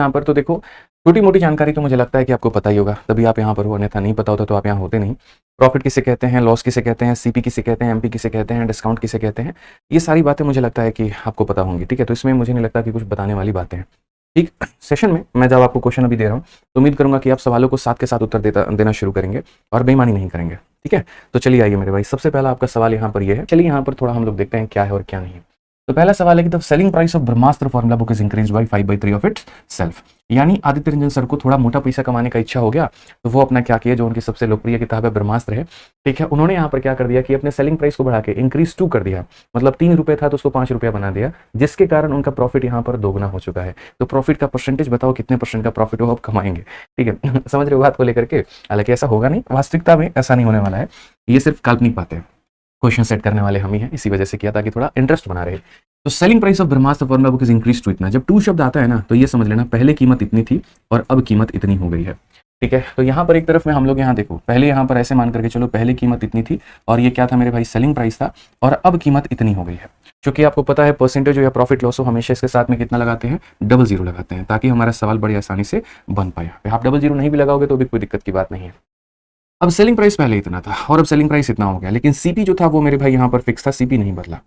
यहाँ पर तो देखो छोटी मोटी जानकारी तो मुझे लगता है कि आपको पता ही होगा, तभी आप यहाँ पर हो, अन्यथा नहीं पता होता तो आप यहाँ होते नहीं। प्रॉफिट किसे कहते हैं, लॉस किसे कहते हैं, सीपी किसे कहते हैं, एमपी किसे कहते हैं, डिस्काउंट किसे कहते हैं, ये सारी बातें मुझे लगता है कि आपको पता होंगी। ठीक है, तो इसमें मुझे नहीं लगता कि कुछ बताने वाली बातें हैं। ठीक, सेशन में मैं जब आपको क्वेश्चन अभी दे रहा हूँ तो उम्मीद करूंगा कि आप सवालों को साथ के साथ उत्तर देना शुरू करेंगे और बेईमानी नहीं करेंगे। ठीक है, तो चलिए आइए मेरे भाई, सबसे पहला आपका सवाल यहाँ पर ये है। चलिए यहाँ पर थोड़ा हम लोग देखते हैं क्या है और क्या नहीं है। तो पहला सवाल है कि the selling price of Brahmastra formula book is increase by 5/3 of its self. यानी आदित्य रंजन सर को थोड़ा मोटा पैसा कमाने का इच्छा हो गया, तो वो अपना क्या किया, जो उनकी सबसे लोकप्रिय किताब है ब्रह्मास्त्र है, ठीक है, उन्होंने यहाँ पर क्या कर दिया कि अपने सेलिंग प्राइस को बढ़ा के इंक्रीज 2 कर दिया। मतलब 3 रुपए था तो उसको 5 रुपया बना दिया, जिसके कारण उनका प्रॉफिट यहाँ पर दोगुना हो चुका है। तो प्रॉफिट का परसेंटेज बताओ कितने परसेंट का प्रॉफिट वो अब कमाएंगे। ठीक है समझ रहे हो बात को लेकर के। हालांकि ऐसा होगा नहीं, वास्तविकता में ऐसा नहीं होने वाला है, ये सिर्फ काल्पनिक बातें हैं। क्वेश्चन सेट करने वाले हम ही हैं, इसी वजह से किया ताकि थोड़ा इंटरेस्ट बना रहे। तो selling price of Brahmastra formula book is increase to इतना। जब 2 शब्द आता है ना तो ये समझ लेना पहले कीमत इतनी थी और अब कीमत इतनी हो गई है। ठीक है, तो यहाँ पर एक तरफ में हम लोग यहाँ देखो, पहले यहाँ पर ऐसे मान करके चलो, पहले कीमत इतनी थी और ये क्या था मेरे भाई, सेलिंग प्राइस था, और अब कीमत इतनी हो गई है। क्योंकि आपको पता है परसेंटेज या प्रॉफिट लॉस हो हमेशा इसके साथ में कितना लगाते हैं, 00 लगाते हैं, ताकि हमारा सवाल बड़ी आसानी से बन पाए। आप 00 नहीं भी लगाओगे तो भी कोई दिक्कत की बात नहीं है। अब सेलिंग प्राइस पहले इतना था और अब सेलिंग प्राइस इतना हो गया, लेकिन सीपी जो था वो मेरे भाई यहाँ पर फिक्स था, सीपी नहीं बदला,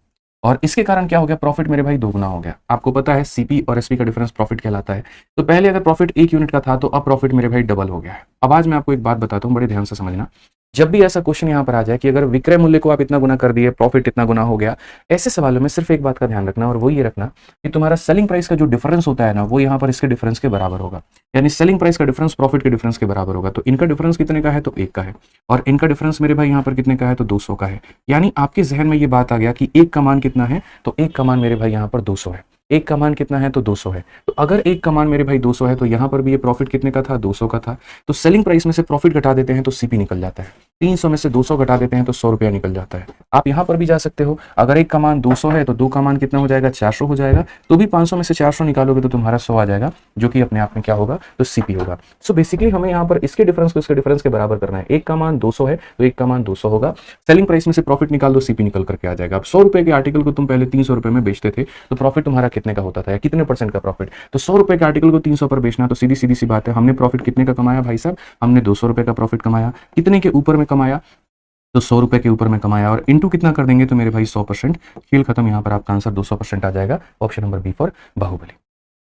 और इसके कारण क्या हो गया, प्रॉफिट मेरे भाई दोगुना हो गया। आपको पता है सीपी और एसपी का डिफरेंस प्रॉफिट कहलाता है। तो पहले अगर प्रॉफिट 1 यूनिट का था तो अब प्रॉफिट मेरे भाई डबल हो गया है। अब आज मैं आपको एक बात बताता हूँ, बड़े ध्यान से समझना। जब भी ऐसा क्वेश्चन यहाँ पर आ जाए कि अगर विक्रय मूल्य को आप इतना गुना कर दिए, प्रॉफिट इतना गुना हो गया, ऐसे सवालों में सिर्फ एक बात का ध्यान रखना, और वो ये रखना कि तुम्हारा सेलिंग प्राइस का जो डिफरेंस होता है ना, वो यहाँ पर इसके डिफरेंस के बराबर होगा। यानी सेलिंग प्राइस का डिफरेंस प्रॉफिट के डिफरेंस के बराबर होगा। तो इनका डिफरेंस कितने का है, तो 1 का है, और इनका डिफरेंस मेरे भाई यहाँ पर कितने का है, तो 200 का है। यानी आपके जहन में ये बात आ गया कि 1 का मान कितना है, तो 1 का मान मेरे भाई यहाँ पर 200 है। 1 का मान कितना है, तो 200 है। तो अगर 1 का मान मेरे भाई 200 है तो यहाँ पर भी ये प्रॉफिट कितने का था, 200 का था। तो सेलिंग प्राइस में से प्रॉफिट घटा देते हैं तो सीपी निकल जाता है। 300 में से 200 घटा देते हैं तो 100 रुपया निकल जाता है। आप यहाँ पर भी जा सकते हो, अगर 1 का मान 200 है तो 2 का मान कितना हो जाएगा, 400 हो जाएगा। तो भी 500 में से 400 निकालोगे तो तुम्हारा 100 आ जाएगा, जो कि अपने आप में क्या होगा, तो सीपी होगा। सो बेसिकली हमें यहाँ पर इसके डिफरेंस को इसके डिफरेंस के बराबर करना है। 1 का मान 200 है तो 1 का मान 200 होगा। सेलिंग प्राइस में से प्रॉफिट निकाल दो, सीपी निकल करके आ जाएगा। अब 100 रुपए के आर्टिकल को तुम पहले 300 रुपए में बेचते थे तो प्रॉफिट तुम्हारा कितने का होता था, या कितने परसेंट का प्रॉफिट। तो 100 रुपए के आर्टिकल को 300 पर बेचना, तो सीधी सीधी सी बात है, हमने प्रॉफिट कितने का कमाया भाई साहब, हमने 200 रुपए का प्रॉफिट कमाया। कितने के ऊपर में कमाया, तो 100 रुपए के ऊपर में कमाया, और इंटू कितना कर देंगे तो मेरे भाई 100%। खेल खत्म, यहाँ पर आपका आंसर 200% आ जाएगा। Option number B for Baahubali.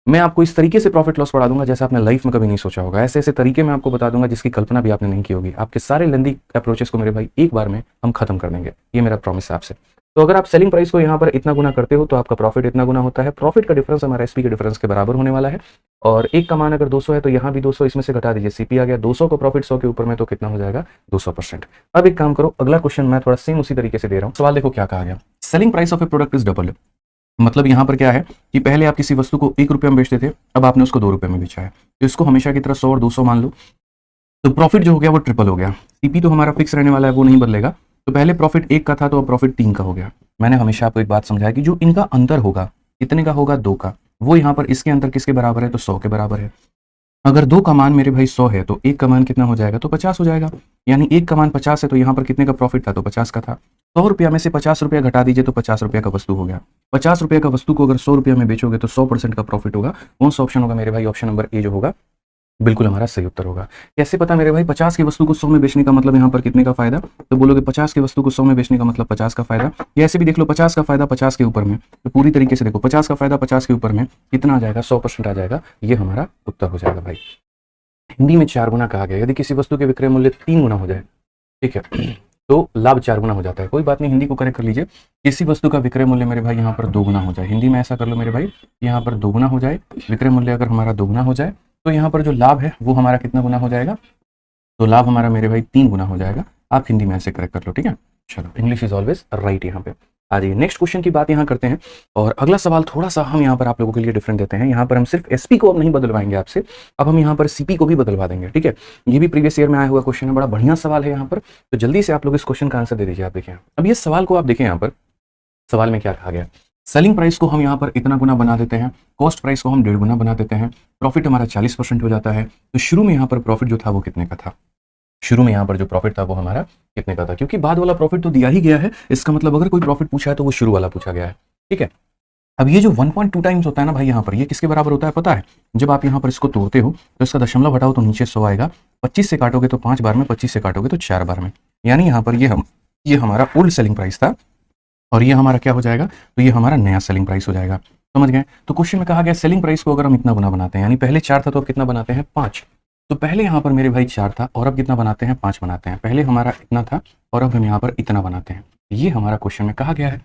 मैं आपको इस तरीके से प्रॉफिट लॉस पढ़ा दूंगा जैसे आपने लाइफ में कभी नहीं सोचा होगा। ऐसे ऐसे तरीके मैं आपको बता दूंगा जिसकी कल्पना भी आपने नहीं की होगी। आपके सारे लेंदी अप्रोचेस को मेरे भाई एक बार में हम खत्म कर देंगे, ये मेरा प्रॉमिस है आपसे। तो अगर आप सेलिंग प्राइस को यहाँ पर इतना गुना करते हो तो आपका प्रॉफिट इतना गुना होता है। प्रॉफिट का डिफरेंस हमारा एसपी के डिफरेंस के बराबर होने वाला है, और 1 का मान अगर 200 है तो यहाँ भी 200 इसमें से घटा दीजिए, सीपी आ गया 200 को प्रॉफिट 100 के ऊपर में, तो कितना हो जाएगा, 200%। अब एक काम करो, अगला क्वेश्चन मैं थोड़ा सेम उसी तरीके से दे रहा हूँ। सवाल देखो क्या कहा गया, selling price of A product is double. मतलब यहाँ पर क्या है कि पहले आप किसी वस्तु को 1 रुपये में बेचते थे, अब आपने उसको 2 रुपये में बेचा है, तो इसको हमेशा की तरह 100 और 200 मान लो। तो प्रॉफिट जो हो गया वो ट्रिपल हो गया। सीपी तो हमारा फिक्स रहने वाला है, वो नहीं बदलेगा। तो पहले प्रॉफिट 1 का था तो अब प्रॉफिट 3 का हो गया। मैंने हमेशा आपको एक बात समझाया कि जो इनका अंतर होगा, कितने का होगा, 2 का, वो यहाँ पर इसके अंतर किसके बराबर है, तो 100 के बराबर है। अगर 2 का मान मेरे भाई 100 है तो 1 का मान कितना हो जाएगा, तो 50 हो जाएगा। यानी 1 का मान 50 है तो यहाँ पर कितने का प्रॉफिट था, तो 50 का था। 100 रुपया में से 50 रुपया घटा दीजिए तो 50 रुपया का वस्तु हो गया। 50 रुपये का वस्तु को अगर 100 रुपया में बेचोगे तो 100% का प्रॉफिट होगा। कौन सा ऑप्शन होगा मेरे भाई, ऑप्शन नंबर ए जो होगा बिल्कुल हमारा सही उत्तर होगा। कैसे पता मेरे भाई, 50 की वस्तु को 100 में बेचने का मतलब यहाँ पर कितने का फायदा, तो बोलोगे 50 की वस्तु को 100 में बेचने का मतलब 50 का फायदा। या ऐसे भी देख लो, 50 का फायदा 50 के ऊपर में, तो पूरी तरीके से देखो 50 का फायदा 50 के ऊपर में कितना आ जाएगा, 100% आ जाएगा। ये हमारा उत्तर हो जाएगा भाई। हिंदी में 4 गुना कहा गया। यदि किसी वस्तु के विक्रय मूल्य 3 गुना हो जाए, ठीक है, तो लाभ 4 गुना हो जाता है। कोई बात नहीं, हिंदी को करेक्ट कर लीजिए। किसी वस्तु का विक्रय मूल्य मेरे भाई यहाँ पर 2 गुना हो जाए, हिंदी में ऐसा कर लो मेरे भाई, यहाँ पर 2 गुना हो जाए। विक्रय मूल्य अगर हमारा 2 गुना हो जाए तो यहाँ पर जो लाभ है वो हमारा कितना गुना हो जाएगा, तो लाभ हमारा मेरे भाई 3 गुना हो जाएगा। आप हिंदी में ऐसे करेक्ट कर लो, ठीक है। चलो, इंग्लिश इज ऑलवेज राइट। यहाँ पे आ जाइए, नेक्स्ट क्वेश्चन की बात यहाँ करते हैं। और अगला सवाल थोड़ा सा हम यहाँ पर आप लोगों के लिए डिफरेंट देते हैं। यहाँ पर हम सिर्फ एसपी को अब नहीं बदलवाएंगे आपसे, अब हम यहाँ पर सीपी को भी बदलवा देंगे, ठीक है। ये भी प्रीवियस ईयर में आया हुआ क्वेश्चन है, बड़ा बढ़िया सवाल है यहाँ पर। तो जल्दी से आप लोग इस क्वेश्चन का आंसर दे दीजिए। आप देखिए, अब ये सवाल को आप देखें, यहाँ पर सवाल में क्या कहा गया, सेलिंग प्राइस को हम यहाँ पर इतना गुना बना देते हैं, कॉस्ट प्राइस को हम 1.5 गुना बना देते हैं, प्रॉफिट हमारा 40% हो जाता है। तो शुरू में यहाँ पर प्रॉफिट जो था वो कितने का था, शुरू में यहाँ पर जो प्रॉफिट था वो हमारा कितने का था, क्योंकि बाद वाला प्रॉफिट तो दिया ही गया है, इसका मतलब अगर कोई प्रॉफिट पूछा है तो वो शुरू वाला पूछा गया है, ठीक है। अब ये जो 1.2 टाइम्स होता है ना भाई यहाँ पर, ये किसके बराबर होता है पता है? जब आप यहाँ पर इसको तोड़ते हो तो इसका दशमलव हटाओ तो नीचे 100 आएगा, 25 से काटोगे तो 5 बार में, 25 से काटोगे तो 4 बार में। यानी यहाँ पर ये हमारा ओल्ड सेलिंग प्राइस था और ये हमारा क्या हो जाएगा, तो ये हमारा नया सेलिंग प्राइस हो जाएगा। समझ गए? तो क्वेश्चन में कहा गया सेलिंग प्राइस को अगर हम इतना गुना बनाते हैं, यानी पहले 4 था तो अब कितना बनाते हैं 5। तो पहले यहाँ पर मेरे भाई 4 था और अब कितना बनाते हैं 5 बनाते हैं। पहले हमारा इतना था और अब हम यहाँ पर इतना बनाते हैं। ये हमारा क्वेश्चन में कहा गया है।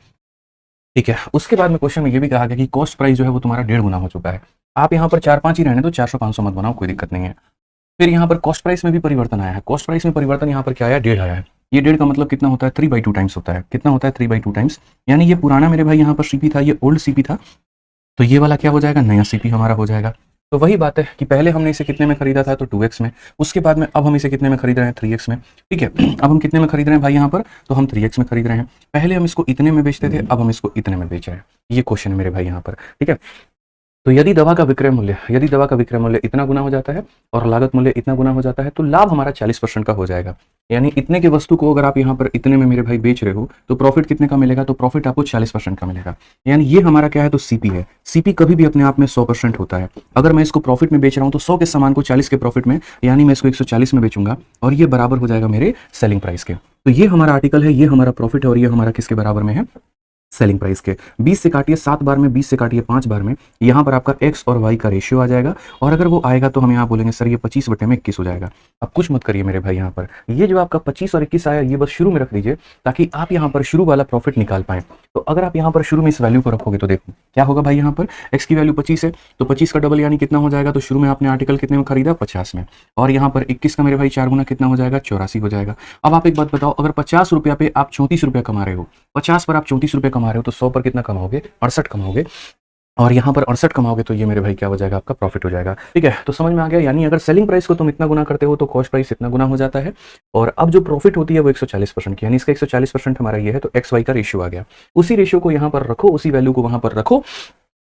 ठीक है, उसके बाद में क्वेश्चन में ये भी कहा गया कि कॉस्ट प्राइस जो है वो तुम्हारा 1.5 गुना हो चुका है। आप यहाँ पर 4-5 ही रहने तो 400-500 मत बनाओ, कोई दिक्कत नहीं है। फिर यहाँ पर कॉस्ट प्राइस में भी परिवर्तन आया है। कॉस्ट प्राइस में परिवर्तन यहाँ पर क्या आया, 1.5 आया है। ये 1.5 का मतलब कितना होता है, 3/2 टाइम्स होता है। कितना होता है, 3/2 टाइम्स। यानी ये पुराना मेरे भाई यहाँ पर सीपी था, ये ओल्ड सीपी था, तो ये वाला क्या हो जाएगा, नया सीपी हमारा हो जाएगा। तो वही बात है कि पहले हमने इसे कितने में खरीदा था, तो 2x में। उसके बाद में अब हम इसे कितने में खरीद रहे हैं, 3x में। ठीक है, अब हम कितने में खरीद रहे हैं भाई यहाँ पर, तो हम 3x में खरीद रहे हैं। पहले हम इसको इतने में बेचते थे, अब हम इसको इतने में बेच रहे हैं। ये क्वेश्चन है मेरे भाई यहाँ पर। ठीक है, तो यदि दवा का विक्रय मूल्य इतना गुना हो जाता है और लागत मूल्य इतना गुना हो जाता है, तो लाभ हमारा 40% का हो जाएगा। यानी इतने की वस्तु को अगर आप यहाँ पर इतने में मेरे भाई बेच रहे हो तो प्रॉफिट कितने का मिलेगा, तो प्रॉफिट आपको 40% का मिलेगा। यानी ये हमारा क्या है, तो सीपी है। सीपी कभी भी अपने आप में 100% होता है। अगर मैं इसको प्रॉफिट में बेच रहा हूँ तो 100 के सामान को 40 के प्रॉफिट में, यानी मैं इसको 140 में बेचूंगा और ये बराबर हो जाएगा मेरे सेलिंग प्राइस के। तो ये हमारा आर्टिकल है, ये हमारा प्रॉफिट है और ये हमारा किसके बराबर में है, सेलिंग प्राइस के। 20 से काटिए 7 बार में, 20 से काटिए 5 बार में, यहाँ पर आपका x और y का रेशियो आ जाएगा। और अगर वो आएगा तो हम यहाँ बोलेंगे सर ये 25/21 हो जाएगा। अब कुछ मत करिए मेरे भाई, यहाँ पर ये जो आपका 25 और 21 आया ये बस शुरू में रख दीजिए ताकि आप यहाँ पर शुरू वाला प्रॉफिट निकाल पाए। तो अगर आप यहाँ पर शुरू में इस वैल्यू को रखोगे तो देखो क्या होगा भाई, यहाँ पर x की वैल्यू 25 है तो 25 का डबल यानी कितना हो जाएगा, तो शुरू में आपने आर्टिकल कितने में खरीदा, 50 में। और यहाँ पर 21 का मेरे भाई 4 गुना कितना हो जाएगा, 84 हो जाएगा। अब आप एक बात बताओ, अगर 50 रुपया पे आप 34 रुपया कमा रहे हो, 50 पर आप 34 रुपये कमा रहे हो, तो 100 पर कितना कमाओगे, 68 कमाओगे। और यहाँ पर 68 कमाओगे तो ये मेरे भाई क्या हो जाएगा, आपका प्रॉफिट हो जाएगा। ठीक है, तो समझ में आ गया। यानी अगर सेलिंग प्राइस को तुम इतना गुना करते हो तो कॉस्ट प्राइस इतना गुना हो जाता है। और अब जो प्रॉफिट होती है वो 140% की, यानी इसका 140% हमारा ये है, तो एक्स वाई का रेशियो आ गया। उसी रेशियो को यहाँ पर रखो, उसी वैल्यू को वहाँ पर रखो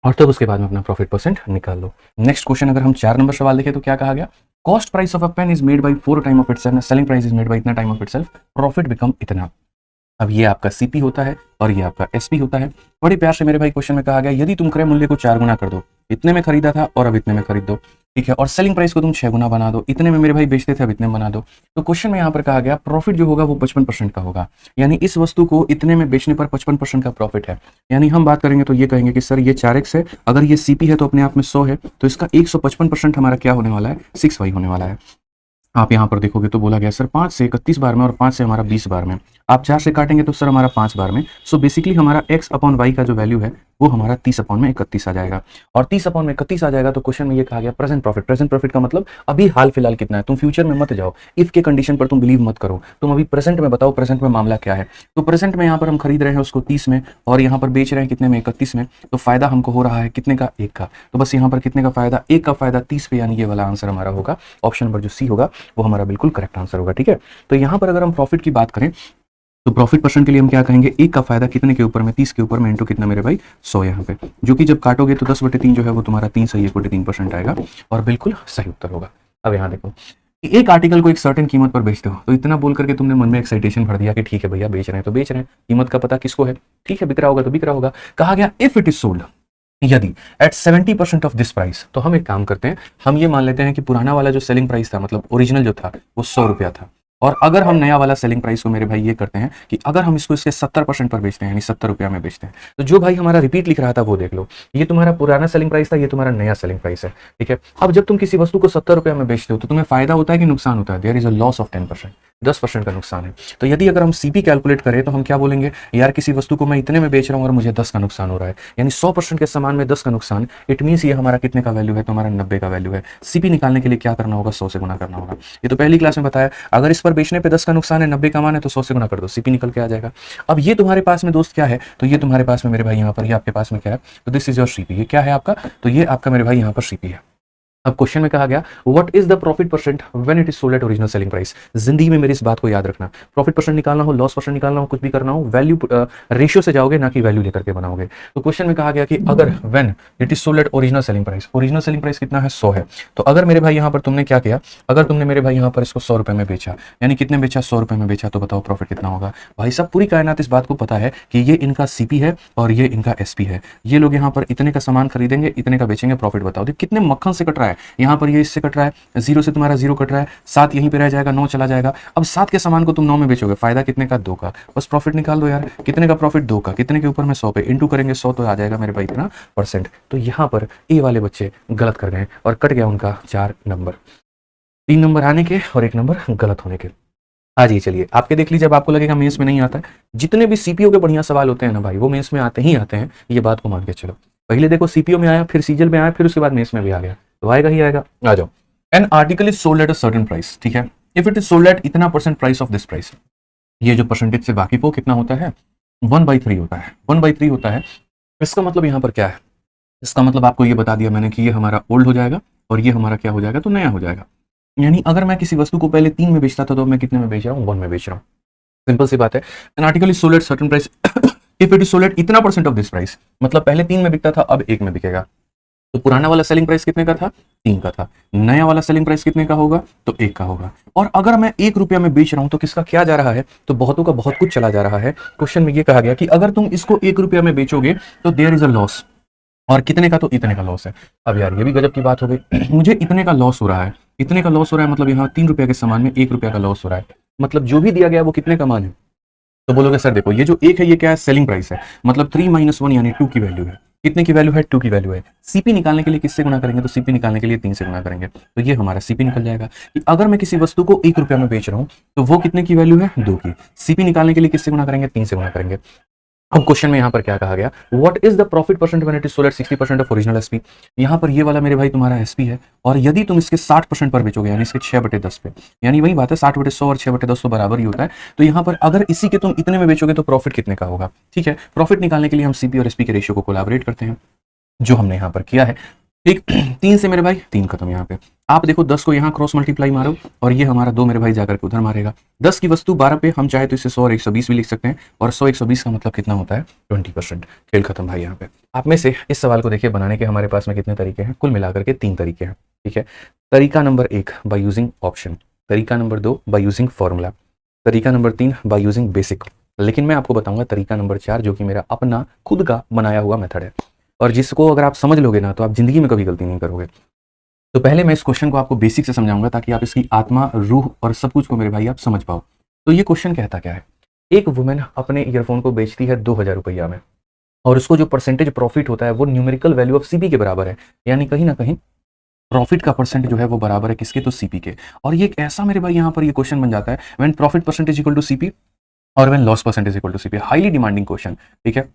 और तब उसके बाद में अपना प्रॉफिट परसेंट निकाल लो। नेक्स्ट क्वेश्चन अगर हम 4 नंबर सवाल देखें तो क्या कहा गया, cost price of a pen is made by 4 time of itself, selling price is made by इतना time of itself, profit become इतना। अब ये आपका सीपी होता है और ये आपका एसपी होता है। बड़े प्यार से मेरे भाई क्वेश्चन में कहा गया यदि तुम क्रय मूल्य को 4 गुना कर दो, इतने में खरीदा था और अब इतने में खरीद दो। ठीक है, और सेलिंग प्राइस को तुम 6 गुना बना दो, इतने में मेरे भाई बेचते थे अब इतने में बना दो। तो क्वेश्चन में यहाँ पर कहा गया प्रॉफिट जो होगा वो 55% का होगा। यानी इस वस्तु को इतने में बेचने पर 55% का प्रॉफिट है। यानी हम बात करेंगे तो ये कहेंगे कि सर ये 4x है, अगर ये सीपी है तो अपने आप में 100 है, तो इसका 155% हमारा क्या होने वाला है, 6y होने वाला है। आप यहाँ पर देखोगे तो बोला गया सर 5 से 31 बार में और 5 से हमारा 20 बार में। आप 4 से काटेंगे तो सर हमारा 5 बार में। सो बेसिकली हमारा x अपॉन y का जो वैल्यू है वो हमारा 30/31 आ जाएगा। और 30/31 आ जाएगा तो क्वेश्चन में ये कहा गया प्रेजेंट प्रॉफिट। प्रेजेंट प्रॉफिट का मतलब अभी हाल फिलहाल कितना है, तुम फ्यूचर में मत जाओ, इफ के कंडीशन पर तुम बिलीव मत करो, तुम अभी प्रेजेंट में बताओ प्रेजेंट में मामला क्या है। तो प्रेजेंट में यहाँ पर हम खरीद रहे हैं उसको 30 में और यहाँ पर बेच रहे हैं कितने में, 31 में। तो फायदा हमको हो रहा है कितने का, 1 का। तो बस यहाँ पर कितने का फायदा, 1 का फायदा 30 पे, यानी ये वाला आंसर हमारा होगा ऑप्शन नंबर जो सी होगा वो हमारा बिल्कुल करेक्ट आंसर होगा। ठीक है, तो यहाँ पर अगर हम प्रॉफिट की बात करें तो प्रॉफिट परसेंट के लिए हम क्या कहेंगे, 1 का फायदा कितने के ऊपर में, 30 के ऊपर में, इंटू कितना मेरे भाई 100 यहाँ पे, जो कि जब काटोगे तो 10/3 जो है वो तुम्हारा 3 सही 1/3% आएगा और बिल्कुल सही उत्तर होगा। अब यहाँ देखो, एक आर्टिकल को एक सर्टेन कीमत पर बेचते हो, तो इतना बोल करके तुमने मन में एक्साइटेशन भर दिया कि ठीक है भैया बेच रहे हैं तो बेच रहे हैं, कीमत का पता किसको है, ठीक है बिक रहा होगा तो बिक रहा होगा। कहा गया इफ इट इज सोल्ड, यदि एट 70% ऑफ दिस प्राइस। तो हम एक काम करते हैं, हम ये मान लेते हैं कि पुराना वाला जो सेलिंग प्राइस था, मतलब ओरिजिनल जो था वो 100 रुपया था, और अगर हम नया वाला सेलिंग प्राइस को मेरे भाई ये करते हैं कि अगर हम इसको इसके 70% पर बेचते हैं, यानी 70 रुपया में बेचते हैं, तो जो भाई हमारा रिपीट लिख रहा था वो देख लो, ये तुम्हारा पुराना सेलिंग प्राइस था, ये तुम्हारा नया सेलिंग प्राइस है। ठीक है, अब जब तुम किसी वस्तु को 70 रुपया में बेचते हो तो तुम्हें फायदा होता है कि नुकसान होता है, there is a loss of 10%, 10% का नुकसान है। तो यदि अगर हम सीपी कैलकुलेट करें तो हम क्या बोलेंगे, यार किसी वस्तु को मैं इतने में बेच रहा हूँ और मुझे 10 का नुकसान हो रहा है, यानी 100% के सामान में 10 का नुकसान, इट मीन्स ये हमारा कितने का वैल्यू है, तो हमारा 90 का वैल्यू है। सीपी निकालने के लिए क्या करना होगा, 100 से गुना करना होगा। ये तो पहली क्लास में बताया, अगर इस पर बेचने पे 10 का नुकसान है, 90 का मान है, तो 100 से गुना कर दो, सीपी निकल के आ जाएगा। अब ये तुम्हारे पास में दोस्त क्या है, तो ये तुम्हारे पास में मेरे भाई यहाँ पर, ये आपके पास में क्या है, तो दिस इज योर सीपी। ये क्या है आपका, तो ये आपका मेरे भाई यहाँ पर सीपी है। अब क्वेश्चन में कहा गया what is the profit percent when it is sold eight original selling price. जिंदगी में मेरी इस बात को याद रखना, प्रॉफिट परसेंट निकालना हो, लॉस परसेंट निकालना हो, कुछ भी करना हो, वैल्यू रेशियो से जाओगे, ना कि वैल्यू लेकर के बनाओगे। तो क्वेश्चन में कहा गया कि अगर when it is sold eight original selling price कितना है 100 है। तो अगर मेरे भाई यहाँ पर तुमने क्या किया, अगर तुमने मेरे भाई यहाँ पर इसको 100 रुपए में बेचा, यानी कितने बेचा 100 रुपए में बेचा, तो बताओ प्रॉफिट कितना होगा। भाई साहब पूरी कायनात इस बात को पता है कि ये इनका सीपी है और ये इनका एसपी है। ये लोग यहाँ पर इतने का सामान खरीदेंगे, इतने का बेचेंगे, प्रॉफिट बताओ। देखिए कितने मक्खन से कट रहा है, यहाँ पर ये इससे कट रहा है, 0 से तुम्हारा 0 कट रहा है, 7 यहीं पे रह जाएगा, 9 चला जाएगा। अब 7 के सामान को तुम 9 में बेचोगे, फायदा कितने का 2 का, बस प्रॉफिट निकाल दो यार, कितने का प्रॉफिट 2 का, कितने के ऊपर में 100 पे इंटू करेंगे 100 तो आ जाएगा मेरे भाई इतना परसेंट। तो यहाँ पर ए वाले बच्चे गलत कर गए और कट गया उनका 4 नंबर, 3 नंबर आने के और 1 नंबर गलत होने के। आज ये चलिए आपके देख लीजिए, जब आपको लगेगा मेंस में नहीं आता है, जितने भी सीपीओ के बढ़िया सवाल होते हैं ना भाई, वो मेंस में आते ही आते हैं, ये बात को मान के चलो। पहले देखो सीपीओ में आया, फिर सीजल में आया, फिर उसके बाद मेंस में भी आ गया, तो आएगा ही आएगा। आ जाओ। An article is sold at a certain price, ठीक है, if it is sold at इतना percent price of this price, ये जो परसेंटेज से वाकिफ हो कितना होता है 1/3 होता है, 1/3 होता है। इसका मतलब यहाँ पर क्या है, इसका मतलब आपको ये बता दिया मैंने कि ये हमारा ओल्ड हो जाएगा और ये हमारा क्या हो जाएगा, तो नया हो जाएगा। यानी अगर मैं किसी वस्तु को पहले 3 में बेचता था तो मैं कितने में बेच रहा हूँ, 1 में बेच रहा हूँ। सिंपल सी बात है। N article is sold at certain price if it is sold at इतना परसेंट ऑफ दिस प्राइस, मतलब पहले 3 में बिकता था, अब 1 में बिकेगा। तो पुराना वाला सेलिंग प्राइस कितने का था, 3 का था, नया वाला सेलिंग प्राइस कितने का होगा, तो 1 का होगा। और अगर मैं 1 रुपया में बेच रहा हूं तो किसका क्या जा रहा है, तो बहुतों का बहुत कुछ चला जा रहा है। क्वेश्चन में ये कहा गया कि अगर तुम इसको 1 रुपया में बेचोगे तो देयर इज अ लॉस, और कितने का, तो इतने का लॉस है। अब यार ये भी गजब की बात हो गई मुझे इतने का लॉस हो रहा है, इतने का लॉस हो रहा है, मतलब यहाँ 3 रुपया के सामान में 1 रुपया का लॉस हो रहा है, मतलब जो भी दिया गया वो कितने का मान है। तो बोलोगे सर देखो ये जो 1 है ये क्या है, सेलिंग प्राइस है, मतलब 3 - 1 यानी 2 की वैल्यू है। कितने की वैल्यू है, 2 की वैल्यू है। सीपी निकालने के लिए किससे गुना करेंगे, तो सीपी निकालने के लिए 3 से गुना करेंगे, तो ये हमारा सीपी निकल जाएगा। कि अगर मैं किसी वस्तु को 1 रुपया में बेच रहा हूं तो वो कितने की वैल्यू है, 2 की। सीपी निकालने के लिए किससे गुना करेंगे, 3 से गुना करेंगे। अब क्वेश्चन में यहाँ पर क्या कहा गया, what is the profit percent when it is sold eight 60% of original SP. यहाँ पर ये वाला मेरे भाई तुम्हारा एसपी है, और यदि तुम इसके 60% पर बेचोगे, यानी इसके 6/10 पे, यानी वही बात है 60/100 और 6/10 तो बराबर ही होता है। तो यहाँ पर अगर इसी के तुम इतने में बेचोगे तो प्रॉफिट कितने का होगा। ठीक है, प्रॉफिट निकालने के लिए हम सीपी और एसपी के रेशियो को कोलैबोरेट करते हैं, जो हमने यहाँ पर किया है। ठीक 3 से मेरे भाई 3 खत्म। यहाँ पे आप देखो 10 को यहाँ क्रॉस मल्टीप्लाई मारो और ये हमारा 2 मेरे भाई जाकर के उधर मारेगा। 10 की वस्तु 12 पे, हम चाहे तो इसे 100 और 120 भी लिख सकते हैं, और 100 120 का मतलब कितना होता है 20%। खेल खत्म भाई। यहाँ पे आप में से इस सवाल को देखिए बनाने के हमारे पास में कितने तरीके हैं, कुल मिलाकर के 3 तरीके हैं। ठीक है, तरीका नंबर 1 बाय यूजिंग ऑप्शन, तरीका नंबर 2 बाय यूजिंग फॉर्मूला, तरीका नंबर 3 बाय यूजिंग बेसिक। लेकिन मैं आपको बताऊंगा तरीका नंबर 4 जो कि मेरा अपना खुद का बनाया हुआ मेथड है, और जिसको अगर आप समझ लोगे ना तो आप जिंदगी में कभी गलती नहीं करोगे। तो पहले मैं इस क्वेश्चन को आपको बेसिक से समझाऊंगा ताकि आप इसकी आत्मा, रूह और सब कुछ को मेरे भाई आप समझ पाओ। तो ये क्वेश्चन कहता क्या है, एक वुमेन अपने ईयरफोन को बेचती है 2000 रुपया में, और उसको जो परसेंटेज प्रॉफिट होता है वो न्यूमेरिकल वैल्यू ऑफ सीपी के बराबर है, यानी कहीं ना कहीं प्रॉफिट का परसेंट जो है वो बराबर है किसके, तो सीपी के। और ये एक ऐसा मेरे भाई यहाँ पर ये क्वेश्चन बन जाता है when profit percentage equal to CP और when loss percentage equal to CP, highly demanding question. ठीक है,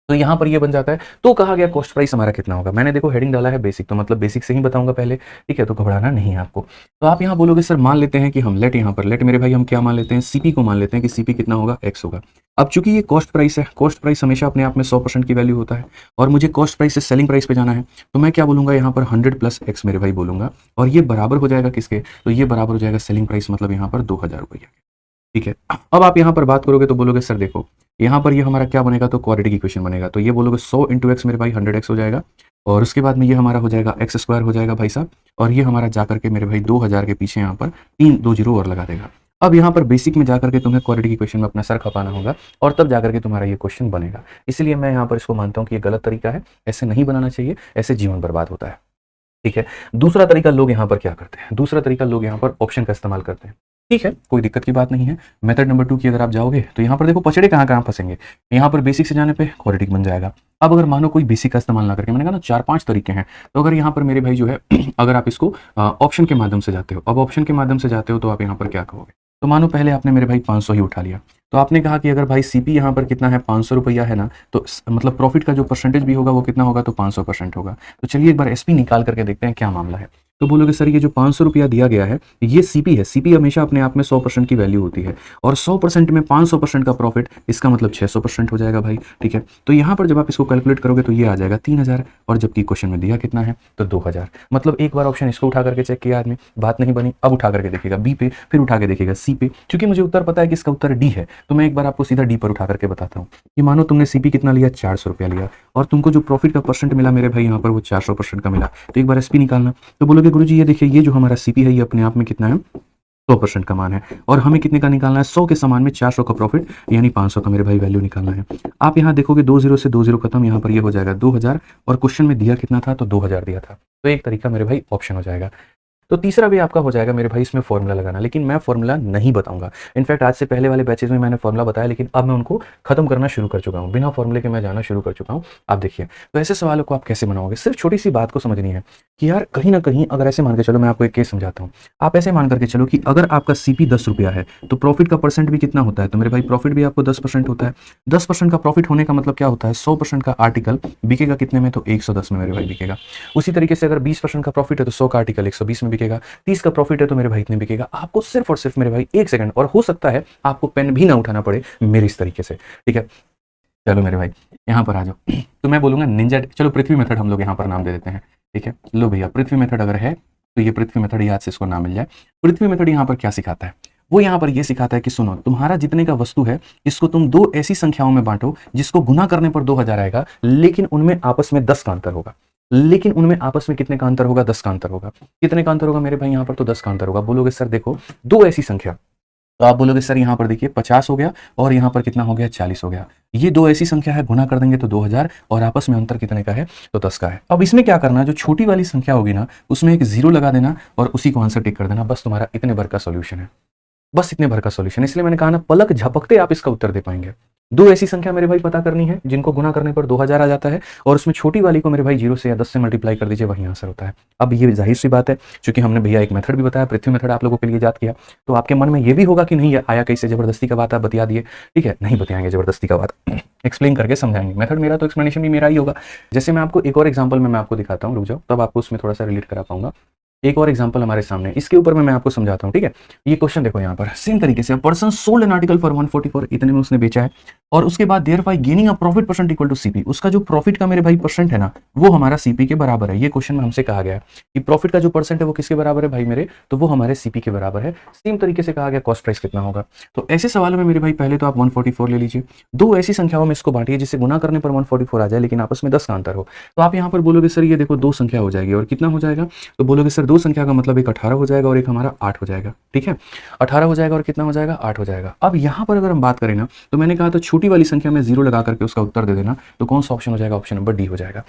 तो यहाँ पर ये बन जाता है। तो कहा गया कॉस्ट प्राइस हमारा कितना होगा, मैंने देखो हेडिंग डाला है बेसिक, तो मतलब बेसिक से ही बताऊंगा पहले। ठीक है, तो घबराना नहीं है आपको। तो आप यहाँ बोलोगे सर मान लेते हैं कि हम लेट, यहाँ पर लेट मेरे भाई हम क्या मान लेते हैं, सीपी को मान लेते हैं कि सीपी कितना होगा, एक्स होगा। अब चूंकि ये कॉस्ट प्राइस है, कॉस्ट प्राइस हमेशा अपने आप में 100% की वैल्यू होता है, और मुझे कॉस्ट प्राइस से सेलिंग प्राइस पे जाना है, तो मैं क्या बोलूंगा यहाँ पर 100 + x मेरे भाई बोलूंगा, और ये बराबर हो जाएगा किसके, तो ये बराबर हो जाएगा सेलिंग प्राइस, मतलब यहाँ पर 2000 रुपया। ठीक है, अब आप यहाँ पर बात करोगे तो बोलोगे सर देखो यहाँ पर ये हमारा क्या बनेगा, तो क्वाड्रेटिक इक्वेशन बनेगा। तो ये बोलोगे 100 × x मेरे भाई 100x हो जाएगा, और उसके बाद में ये हमारा हो जाएगा x² हो जाएगा भाई साहब, और ये हमारा जाकर के मेरे भाई 2000 के पीछे यहाँ पर 3 2 0 और लगा देगा। अब यहाँ पर बेसिक में जाकर के तुम्हें क्वाड्रेटिक इक्वेशन में अपना सर खपाना होगा, और तब जाकर के तुम्हारा ये क्वेश्चन बनेगा। इसलिए मैं यहाँ पर इसको मानता हूँ कि ये गलत तरीका है, ऐसे नहीं बनाना चाहिए, ऐसे जीवन बर्बाद होता है। ठीक है, दूसरा तरीका लोग यहाँ पर क्या करते हैं, दूसरा तरीका लोग यहाँ पर ऑप्शन का इस्तेमाल करते हैं। ठीक है, कोई दिक्कत की बात नहीं है। मेथड नंबर 2 की अगर आप जाओगे तो यहाँ पर देखो पचड़े कहाँ कहाँ फंसेंगे। यहाँ पर बेसिक से जाने पे क्वाड्रेटिक बन जाएगा। अब अगर मानो कोई बेसिक का इस्तेमाल ना करके, मैंने कहा ना 4-5 तरीके हैं, तो अगर यहाँ पर मेरे भाई जो है अगर आप इसको ऑप्शन के माध्यम से जाते हो, अब ऑप्शन के माध्यम से जाते हो तो आप यहाँ पर क्या कहोगे, तो मानो पहले आपने मेरे भाई 500 ही उठा लिया, तो आपने कहा कि अगर भाई सीपी यहाँ पर कितना है 500 रुपया है ना, तो मतलब प्रॉफिट का जो परसेंटेज भी होगा वो कितना होगा, तो 500% होगा। तो चलिए एक बार एसपी निकाल करके देखते हैं क्या मामला है। तो बोलोगे सर ये जो 500 रुपया दिया गया है ये सीपी है। सीपी हमेशा अपने आप में 100% की वैल्यू होती है और 100% में 500% का प्रॉफिट, इसका मतलब 600% हो जाएगा भाई। ठीक है, तो यहाँ पर जब आप इसको कैलकुलेट करोगे तो ये आ जाएगा 3000 और जबकि क्वेश्चन में दिया कितना है तो 2000। मतलब एक बार ऑप्शन इसको उठा करके चेक किया आदमी, बात नहीं बनी, अब उठा करके देखेगा बी पे, फिर उठा के देखेगा सी पे। क्योंकि मुझे उत्तर पता है कि इसका उत्तर डी है तो मैं एक बार आपको सीधा डी पर उठा करके बताता हूँ। ये मानो तुमने सीपी कितना लिया, 400 रुपया लिया और तुमको जो प्रॉफिट का परसेंट मिला मेरे भाई यहाँ पर वो 400% का मिला। तो एक बार एसपी निकालना, तो बोलोगे गुरुजी ये देखिए ये जो हमारा सीपी है ये अपने आप में कितना है, 100% का मान है और हमें कितने का निकालना है, 100 के समान में 400 का प्रॉफिट यानी 500 का मेरे भाई वैल्यू निकालना है। आप यहाँ देखोगे 20 से 20 खत्म, यहाँ पर ये हो जाएगा 2000 और क्वेश्चन में दिया कितना था तो 2000 दिया था। तो एक तरीका मेरे भाई ऑप्शन हो जाएगा। तो तीसरा भी आपका हो जाएगा मेरे भाई इसमें फॉर्मूला लगाना, लेकिन मैं फॉर्मूला नहीं बताऊंगा। इनफैक्ट आज से पहले वाले बैचेज में मैंने फॉर्मूला बताया लेकिन अब मैं उनको खत्म करना शुरू कर चुका हूं, बिना फॉर्मूले के मैं जाना शुरू कर चुका हूं। आप देखिए तो ऐसे सवालों को आप कैसे बनाओगे, सिर्फ छोटी सी बात को समझनी है कि यार कहीं ना कहीं अगर ऐसे मान के चलो, मैं आपको एक केस समझाता हूँ। आप ऐसे मान करके चलो कि अगर आपका सीपी 10 रुपया है तो प्रॉफिट का परसेंट भी कितना होता है, तो मेरे भाई प्रॉफिट भी आपको 10% होता है। 10% का प्रॉफिट होने का मतलब क्या होता है, 100% का आर्टिकल बिकेगा कितने में तो 110 में मेरे भाई बिकेगा। उसी तरीके से अगर 20% का प्रॉफिट है तो 100 का आर्टिकल 120 में बिकेगा। 30 का प्रॉफिट है तो मेरे भाई इतने बिकेगा। आपको सिर्फ और सिर्फ मेरे भाई 1 सेकंड, और हो सकता है आपको पेन भी ना उठाना पड़े मेरे इस तरीके से। ठीक है, चलो मेरे भाई यहाँ पर आ जाओ। तो मैं बोलूंगा निंजा, चलो पृथ्वी मेथड हम लोग यहाँ पर नाम दे देते हैं। ठीक है, लो भैया पृथ्वी मेथड अगर है तो ये पृथ्वी मेथड याद से इसको नाम मिल जाए। पृथ्वी मेथड यहाँ पर क्या सिखाता है, वो यहाँ पर ये सिखाता है कि सुनो तुम्हारा जितने का वस्तु है इसको तुम दो ऐसी संख्याओं में बांटो जिसको गुना करने पर 2000 आएगा, लेकिन उनमें आपस में 10 का अंतर होगा। लेकिन उनमें आपस में कितने का अंतर होगा, 10 का अंतर होगा। कितने का अंतर होगा मेरे भाई यहाँ पर तो 10 का अंतर होगा। बोलोगे सर देखो दो ऐसी संख्या, तो आप बोलोगे सर यहाँ पर देखिए 50 हो गया और यहाँ पर कितना हो गया 40 हो गया। ये दो ऐसी संख्या है, गुना कर देंगे तो 2000 और आपस में अंतर कितने का है तो 10 का है। अब इसमें क्या करना, जो छोटी वाली संख्या होगी ना उसमें एक जीरो लगा देना और उसी को आंसर टिक कर देना, बस तुम्हारा इतने भर का सॉल्यूशन है। बस इतने भर का सॉल्यूशन। इसलिए मैंने कहा ना पलक झपकते आप इसका उत्तर दे पाएंगे। दो ऐसी संख्या मेरे भाई पता करनी है जिनको गुना करने पर 2000 आ जाता है और उसमें छोटी वाली को मेरे भाई 0 से या 10 से मल्टीप्लाई कर दीजिए, वही आंसर होता है। अब ये जाहिर सी बात है, क्योंकि हमने भैया एक मेथड भी बताया, पृथ्वी मेथड आप लोगों के लिए याद किया, तो आपके मन में ये भी होगा कि नहीं आया कैसे, जबरदस्ती का बात आप बता दिए। ठीक है, नहीं बताएंगे जबरदस्ती का बात, एक्सप्लेन करके समझाएंगे। मेथड मेरा तो एक्सप्लेनेशन भी मेरा ही होगा। जैसे मैं आपको एक और एग्जाम्पल में मैं आपको दिखाता हूँ, रुक जाओ, तब आपको उसमें थोड़ा सा रिलेट करा पाऊंगा। एक और एग्जांपल हमारे सामने, इसके ऊपर में मैं आपको समझाता हूं। ठीक है, ये क्वेश्चन देखो यहाँ पर सेम तरीके से, person sold an article for 144, इतने में उसने बेचा है और उसके बाद thereby gaining a profit percent equal to CP, उसका जो प्रॉफिट का मेरे भाई परसेंट है ना वो हमारा सीपी के बराबर है। ये क्वेश्चन में हमसे कहा गया है कि प्रॉफिट का जो परसेंट है वो किसके बराबर है भाई मेरे, तो वो हमारे सीपी के बराबर है। सेम तरीके से कहा गया कॉस्ट प्राइस कितना होगा। तो ऐसे सवालों में मेरे भाई पहले तो आप 144 ले लीजिए, दो ऐसी संख्याओं में इसको बांटिए जिससे गुना करने पर 144 आ जाए लेकिन आपस में 10 का अंतर हो। तो आप यहाँ पर बोलोगे सर ये देखो दो संख्या हो जाएगी और कितना हो जाएगा, तो बोलोगे सर दो संख्या का मतलब एक 18 हो जाएगा और एक हमारा 8 हो जाएगा। ठीक है, 18 हो जाएगा और कितना हो जाएगा 8 हो जाएगा। अब यहाँ पर अगर हम बात करें ना तो मैंने कहा तो छोटी वाली संख्या में 0 लगा करके उसका उत्तर दे देना, तो कौन सा ऑप्शन हो जाएगा, ऑप्शन नंबर डी हो जाएगा।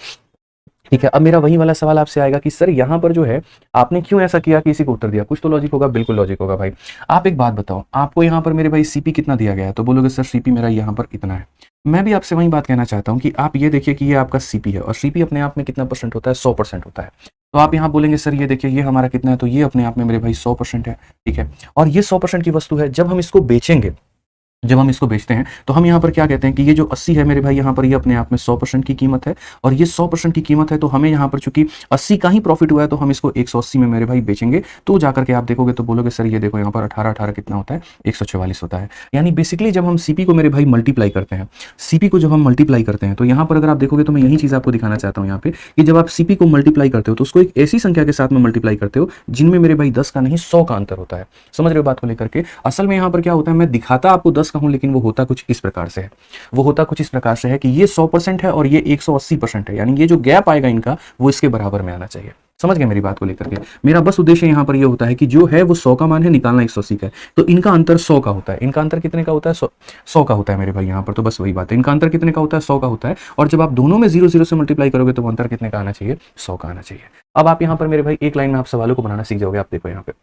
ठीक है, अब मेरा वही वाला सवाल आपसे आएगा कि सर यहाँ पर जो है आपने क्यों ऐसा किया कि इसी को उत्तर दिया, कुछ तो लॉजिक होगा, बिल्कुल लॉजिक होगा भाई। आप एक बात बताओ, आपको यहाँ पर मेरे भाई सीपी कितना दिया गया है, तो बोलोगे सर सीपी मेरा यहाँ पर इतना है। मैं भी आपसे वही बात कहना चाहता हूँ कि आप ये देखिए कि ये आपका सीपी है और सीपी अपने आप में कितना परसेंट होता है, 100% होता है। तो आप यहाँ बोलेंगे सर ये देखिए ये हमारा कितना है, तो ये अपने आप में मेरे भाई 100% है। ठीक है, और ये 100% की वस्तु है, जब हम इसको बेचेंगे, जब हम इसको बेचते हैं तो हम यहाँ पर क्या कहते हैं कि ये जो 80 है मेरे भाई यहाँ पर ये अपने आप में 100% की कीमत है और ये 100% की कीमत है, तो हमें यहाँ पर चूंकि 80 का ही प्रॉफिट हुआ है तो हम इसको 180 में मेरे भाई बेचेंगे। तो जाकर के आप देखोगे तो बोलोगे सर ये देखो यहाँ पर 18 कितना होता है, 144 होता है। यानी बेसिकली जब हम सीपी को मेरे भाई मल्टीप्लाई करते हैं, सीपी को जब हम मल्टीप्लाई करते हैं तो यहाँ पर अगर आप देखोगे तो मैं यही चीज़ आपको दिखाना चाहता हूँ यहाँ पे कि जब आप सीपी को मल्टीप्लाई करते हो तो उसको एक ऐसी संख्या के साथ में मल्टीप्लाई करते हो जिनमें मेरे भाई 10 का नहीं 100 का अंतर होता है। समझ रहे हो बात को लेकर के। असल में यहाँ पर क्या होता है, मैं दिखाता आपको 10 का हूँ लेकिन वो होता कुछ इस प्रकार से है, वो होता कुछ इस प्रकार से है कि ये 100% है और ये 180% है, यानी ये जो गैप आएगा इनका वो इसके बराबर में आना चाहिए। समझ गए मेरी बात को लेकर के। मेरा बस उद्देश्य यहाँ पर ये होता है कि जो है वो 100 का मान है, निकालना 180 का है, तो इनका अंतर 100 का होता है। इनका अंतर कितने का होता है, 100 का होता है मेरे भाई यहाँ पर। तो बस वही बात है, इनका अंतर कितने का होता है, 100 का होता है। और जब आप दोनों में 0 0 से मल्टीप्लाई करोगे तो अंतर कितने का आना चाहिए, 100 का आना चाहिए। अब आप यहाँ पर मेरे भाई एक लाइन में आप सवालों को बनाना सीख जाओगे। आप देखो यहाँ पे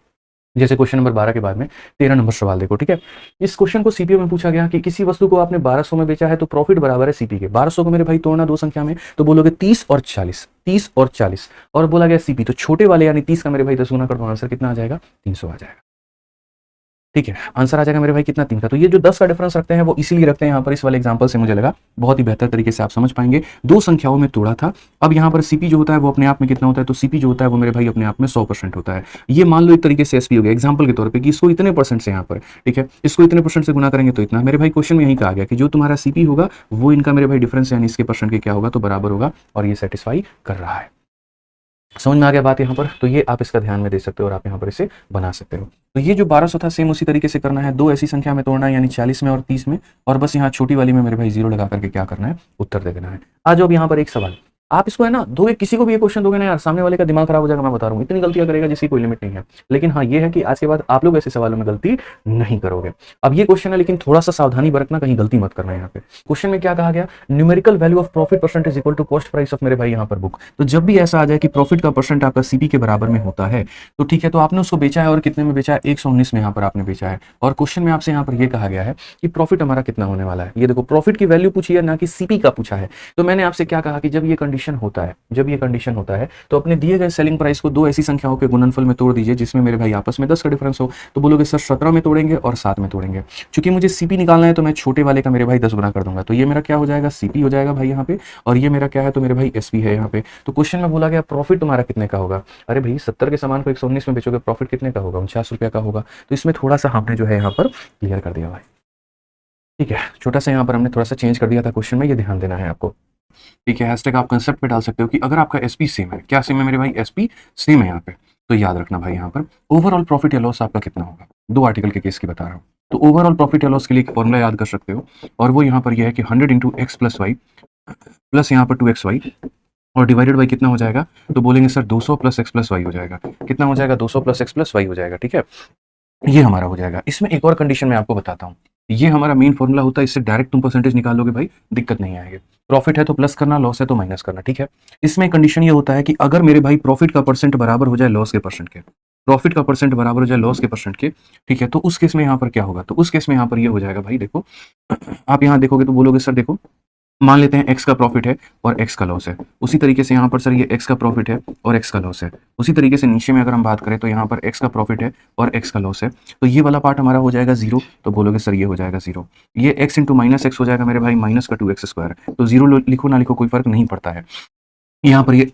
जैसे क्वेश्चन नंबर 12 के बाद में 13 नंबर सवाल देखो। ठीक है, इस क्वेश्चन को सीपीओ में पूछा गया कि किसी वस्तु को आपने 1200 में बेचा है तो प्रॉफिट बराबर है सीपी के। 1200 को मेरे भाई तोड़ना दो संख्या में, तो बोलोगे 30 और 40, 30 और 40 और बोला गया सीपी, तो छोटे वाले यानी 30 का मेरे भाई 10 गुना कर दो, आंसर कितना आ जाएगा, 300 आ जाएगा। ठीक है, आंसर आ जाएगा मेरे भाई कितना 3 का। तो ये जो 10 का डिफरेंस रखते हैं वो इसीलिए रखते हैं यहाँ पर, इस वाले एग्जांपल से मुझे लगा बहुत ही बेहतर तरीके से आप समझ पाएंगे। दो संख्याओं में तोड़ा था। अब यहाँ पर सीपी जो होता है वो अपने आप में कितना होता है, तो सीपी जो होता है वो मेरे भाई अपने आप में 100% होता है। ये मान लो एक तरीके से एसपी हो गया एग्जाम्पल के तौर पर कि इसको इतने परसेंट से यहाँ पर, ठीक है, इसको इतने परसेंट से गुना करेंगे तो इतना। मेरे भाई क्वेश्चन में यही कहा गया कि जो तुम्हारा सीपी होगा वो इनका मेरे भाई डिफरेंस यानी इसके परसेंट के क्या होगा, तो बराबर होगा, और ये सेटिस्फाई कर रहा है। समझ में आ गया बात यहाँ पर? तो ये आप इसका ध्यान में दे सकते हो और आप यहाँ पर इसे बना सकते हो। तो ये जो 1200 था सेम उसी तरीके से करना है, दो ऐसी संख्या में तोड़ना है यानी 40 में और 30 में, और बस यहाँ छोटी वाली में मेरे भाई 0 लगा करके क्या करना है, उत्तर दे देना है। आज अब यहाँ पर एक सवाल आप इसको है ना दोगे, किसी को भी ये क्वेश्चन दोगे ना यार, सामने वाले का दिमाग खराब हो जाएगा, मैं बता रहा हूँ, इतनी गलतियां करेगा जिसकी कोई लिमिट नहीं है। लेकिन हाँ ये है कि आज के बाद आप लोग ऐसे सवालों में गलती नहीं करोगे। अब ये क्वेश्चन है लेकिन थोड़ा सा सावधानी बरतना, कहीं गलती मत करना। यहाँ पे क्वेश्चन में क्या कहा गया, numerical value of profit percent is equal to cost price of, मेरे भाई यहाँ पर बुक। तो जब भी ऐसा आ जाए कि प्रॉफिट का परसेंट आपका सीपी के बराबर में होता है तो ठीक है, तो आपने उसको बेचा है और कितने में बेचा है, 119 में यहाँ पर आपने बेचा है। और क्वेश्चन में आपसे यहाँ पर यह कहा गया है कि प्रॉफिट हमारा कितना होने वाला है। ये देखो प्रॉफिट की वैल्यू पूछी है ना कि सीपी का पूछा है। तो मैंने आपसे क्या कहा कि जब ये कंडीशन होता है, जब ये कंडीशन होता है तो अपने दिए गए सेलिंग प्राइस को दो ऐसी संख्याओं के गुणनफल में तोड़ दीजिए जिसमें मेरे भाई आपस में 10 का डिफरेंस हो। तो बोलोगे सर 17 में तोड़ेंगे और 7 में तोड़ेंगे। चूंकि मुझे सीपी निकालना है तो मैं छोटे वाले का मेरे भाई 10 गुना कर दूंगा। तो ये मेरा क्या हो जाएगा, सीपी हो जाएगा भाई यहाँ पे, और ये मेरा क्या है, तो मेरे भाई एसपी है यहाँ पे। तो क्वेश्चन में बोला गया प्रॉफिट तुम्हारा कितने का होगा। अरे भाई 70 के सामान को 119 में बेचोगे, प्रॉफिट कितने का होगा, 49 रुपया का होगा। तो इसमें थोड़ा सा हमने जो है यहाँ पर क्लियर कर दिया भाई। ठीक है, छोटा सा यहाँ पर हमने थोड़ा सा चेंज कर दिया था क्वेश्चन में, ये ध्यान देना है आपको। ठीक है, हैशटैग आप कंसेप्ट पे डाल सकते हो कि अगर आपका एसपी सेम है, क्या सेम है मेरे भाई, एसपी सेम है यहाँ पे, तो याद रखना भाई यहाँ पर ओवरऑल प्रॉफिट या लॉस आपका कितना होगा। दो आर्टिकल के केस की बता रहा हूँ। तो ओवरऑल प्रॉफिट या लॉस के लिए एक फॉर्मूला याद कर सकते हो, और वो यहाँ पर यह है कि 100 into x plus y plus यहाँ पर 2xy और डिवाइडेड बाई कितना हो जाएगा, तो बोलेंगे sir 200 plus x plus y हो जाएगा। कितना हो जाएगा, 200 प्लस एक्स प्लस वाई हो जाएगा। ठीक है, ये हमारा हो जाएगा। इसमें एक और कंडीशन मैं आपको बताता हूँ, ये हमारा मेन फॉर्मूला होता है, इससे डायरेक्ट तुम परसेंटेज निकाल लोगे भाई, दिक्कत नहीं आएगी। प्रॉफिट है तो प्लस करना, लॉस है तो माइनस करना। ठीक है, इसमें कंडीशन ये होता है कि अगर मेरे भाई प्रॉफिट का परसेंट बराबर हो जाए लॉस के परसेंट के, प्रॉफिट का परसेंट बराबर हो जाए लॉस के परसेंट के, ठीक है, तो उस केस में यहाँ पर क्या होगा, तो उस केस में यहाँ पर ये हो जाएगा भाई। देखो आप यहाँ देखोगे तो बोलोगे सर देखो मान लेते हैं x का प्रॉफिट है और x का लॉस है, उसी तरीके से यहाँ पर सर ये x का प्रॉफिट है और x का लॉस है। उसी तरीके से नीचे में अगर हम बात करें तो यहाँ पर x का प्रॉफिट है और x का लॉस है, तो ये वाला पार्ट हमारा हो जाएगा 0। तो बोलोगे सर ये हो जाएगा 0, ये x इंटू माइनस एक्स हो जाएगा मेरे भाई, माइनस का 2x स्क्वायर। तो 0 लिखो ना लिखो कोई फर्क नहीं पड़ता है, यहाँ पर ये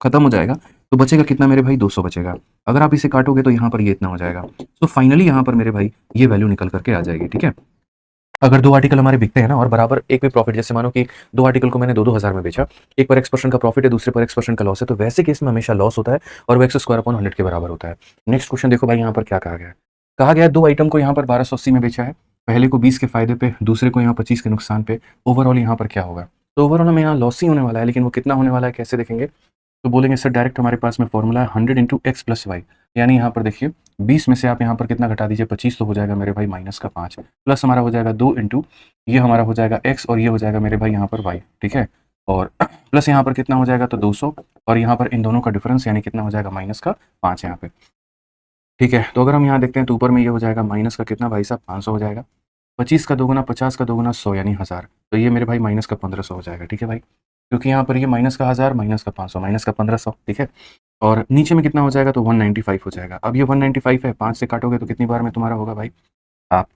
खत्म हो जाएगा। तो बचेगा कितना मेरे भाई, 200 बचेगा। अगर आप इसे काटोगे तो यहाँ पर ये इतना हो जाएगा। तो फाइनली यहाँ पर मेरे भाई ये वैल्यू निकल करके आ जाएगी। ठीक है, अगर दो आर्टिकल हमारे बिकते हैं ना और बराबर एक भी प्रॉफिट, जैसे मानो कि दो आर्टिकल को मैंने 2-2 हज़ार में बेचा, एक पर x% का प्रॉफिट है, दूसरे पर x% का लॉस है, तो वैसे केस में हमेशा लॉस होता है और वो x² के बराबर होता है। नेक्स्ट क्वेश्चन देखो भाई, यहाँ पर क्या कहा गया है। कहा गया है दो आइटम को यहाँ पर 1280 में बेचा है, पहले को 20 के फायदे पे, दूसरे को यहाँ 25 के नुकसान पे, ओवरऑल यहाँ पर क्या होगा। तो ओवरऑल हमें यहाँ लॉस ही होने वाला है, लेकिन वो कितना होने वाला है कैसे देखेंगे, तो बोलेंगे सर डायरेक्ट हमारे पास में फॉर्मूला है 100 इंटू एक्स प्लस वाई, यानी यहाँ पर देखिए 20 में से आप यहाँ पर कितना घटा दीजिए, 25, तो हो जाएगा मेरे भाई माइनस का 5, प्लस हमारा हो जाएगा 2 इंटू ये हमारा हो जाएगा x और ये हो जाएगा मेरे भाई यहाँ पर y। ठीक है, और प्लस यहाँ पर कितना हो जाएगा, तो 200, और यहाँ पर इन दोनों का डिफरेंस यानी कितना हो जाएगा, माइनस का 5 यहाँ पे। ठीक है, तो अगर हम यहाँ देखते हैं तो ऊपर में ये हो जाएगा माइनस का कितना भाई साहब, 500 हो जाएगा। 25 का दोगुना 50 का दोगुना 100 यानी 1000, तो ये मेरे भाई माइनस का 1500 हो जाएगा। ठीक है भाई, क्योंकि यहाँ पर ये माइनस का 1000 माइनस का 500 माइनस का 1500। ठीक है, और नीचे में कितना हो जाएगा, तो 195 हो जाएगा। अब ये 195 है, 5 से काटोगे तो कितनी बार में तुम्हारा होगा भाई, आप